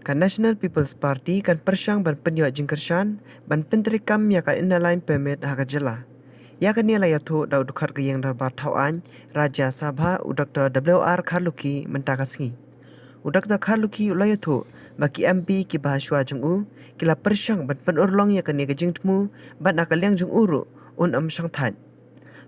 Kan National People's Party kan persyang ban penyuat jingkershan ban penterikam ya kan inalain permit haka jela. Ya kan nilai yaitu daud dukat ke yang darbar tauan Raja Sabha Dr. WR Kharluki mentakasngi. Dr. Kharluki ulai yaitu bagi MP ki bahaswa jeng'u kila persyang ban penurlong ya kan ni ke jingtmu ban akal yang jeng'u ru un syang tan.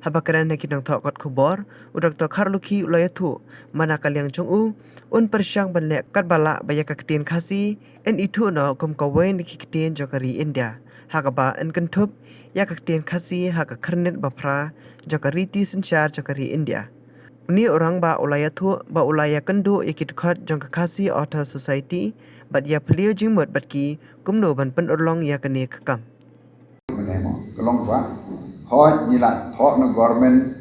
Habakaran na kinang thokot kubor, Dr. Kharluki ulai yaitu manakal yang jeng'u un persyang ban lek kat bala baya kaketien khasi en itu no kum kawen di kaketien jokari India. Hakaba en kentup ya kaketien khasi haka kernet bapra jokari ti sensyar jokari India. Uni orang ba ulaya tu ba ulaya kendu ikit khot jong khasi Author Society bat ya pelio jingmot bat ki kumno ban penurlong ya kene kakam. Kelong ba hoi ni la thok no government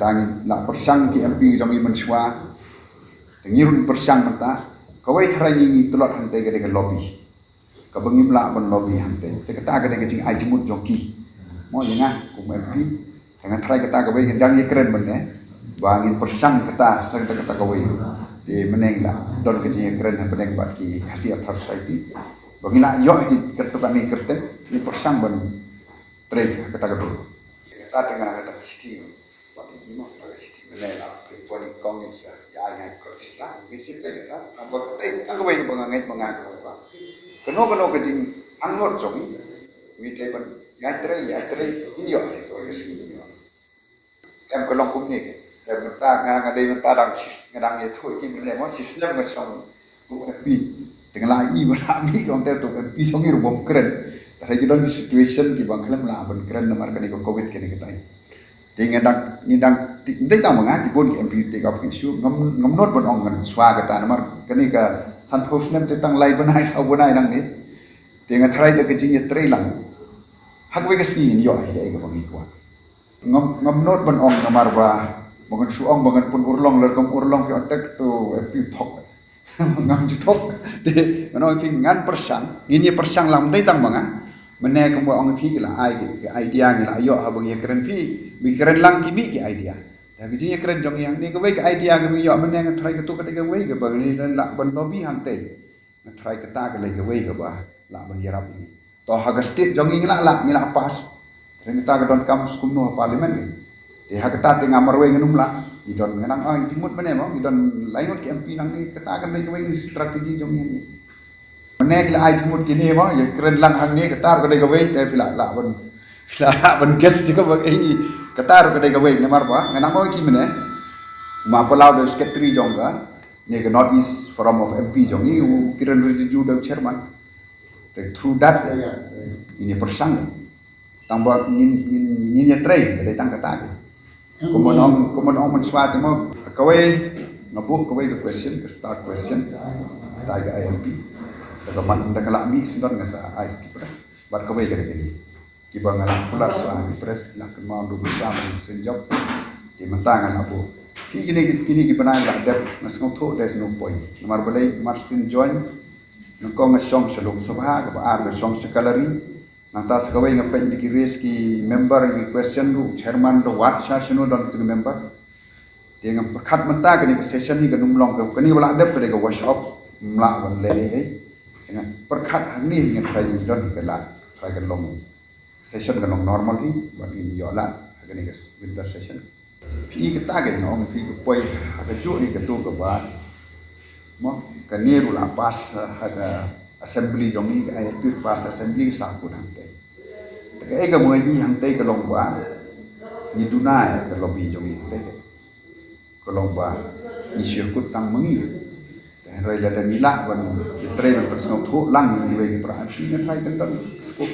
tang la persang ki MP jong i menswa ngirun persang mata kawai thrai ni telot hante gade ke lobby ka bangim la ban lobby hante te kata gade ke jing ai jimut jong ki mo yenga ku MP tang thrai kata kawai gendang ye keren ben bangin persang kata sang kata kawai di meneng la don ke jing keren han peneng bat ki khasi Author Society bangila yo ni kertukan ni kerten ni persang ban trade kata gado kata tengah kata city bagi imo pada city menela perempuan kong ya yang ikut Islam mesti kata apa kata aku bagi pengangai apa keno kejing angot jomi wite pan yatre ini yo ko sini em kelong kum ni ke em ta ngadai menta dang sis ngadang ye thoi ki mele mo sistem ngasong ku pi tengah lai berami kong te to pi songi rum keren tapi kita di situation di bangkalan lah ban keren nomor kini COVID kini kita ini. Dengan ngidang tidak tahu mengah di pun MP take up isu ngamnot ban ongan swagata nomor kini ke santos nem tentang lai banai sau banai nang ni. Dengan try de kecing try lang. Hak we kesini yo ai ai ke bangi kuat. Ngamnot ban ong nomor ba bangun suong bangun pun urlong ler kom urlong ke otak tu MP thok. Ngam jutok. Di mana MP ngan persang ini persang lam dai tang mangah. Mana kamu orang pi lah idea ni lah ayo abang ye keren pi keren lang kimi ki idea dah kini keren jong yang ni kau idea kami yo mana yang try ketuk ketika wei ke bang ni lah ban lobby hang tei try ketak ke lagi wei ke bah lah ban yarap ini toh haga state jong ni lah pas ternyata ke don kam skumno parlimen ni dia haga tengah marwei ngenum lah idon ngenang timut mana mo idon lain ke MP nang ni ketak ke lagi wei strategi jong ni Menek lah air semut kini mah, ya keren lang hang ni ketar kedai kawai, tapi lah ban gas juga bang ini ketar kedai kawai ni marba, ngenang mau gimana? Ma pelau dari sekretari jongga, ni ke North East Forum of MP jong ni, kira review dari chairman. Through that, ini persang, tambah ini try, dari tang kata. Kemudian mensuat mau kawai ngabuk kawai ke question, ke start question, kata ke IMP. Teman dah kelak mi sedon ngasa ais kipres bar kawai kare kini kibang ngalang pular sa kipres nak mau du besar senjop di mentangan abu kini ki banai la dep ngasong tho there's no point nomor balai marsin join nangko ngasong selung sabha ka ar ngasong sekalari nantas kawai ngapen di raise ki member ki question du chairman do wat sa sino don ki member dia perkhat menta kini ke session ni ke numlong ke kini wala dep ke workshop mla wan le dengan perkat ni dengan try don ikelah try kan long session kan long normal ni bagi ni yola agak ni guys winter session pi kita ke ngong pi ke poi agak ju ni ke tu ke ba mo kan ni rula pas ada assembly jong ni ai pi pas assembly sa pun hantai ke ai ke mo i hantai ke long ba ni dunai ke lobby jong ni hantai ke long ba ni syukut tang mengi Rai la dan nila ban tray ban persong thu lang ni bagi perhati ngai try kan skop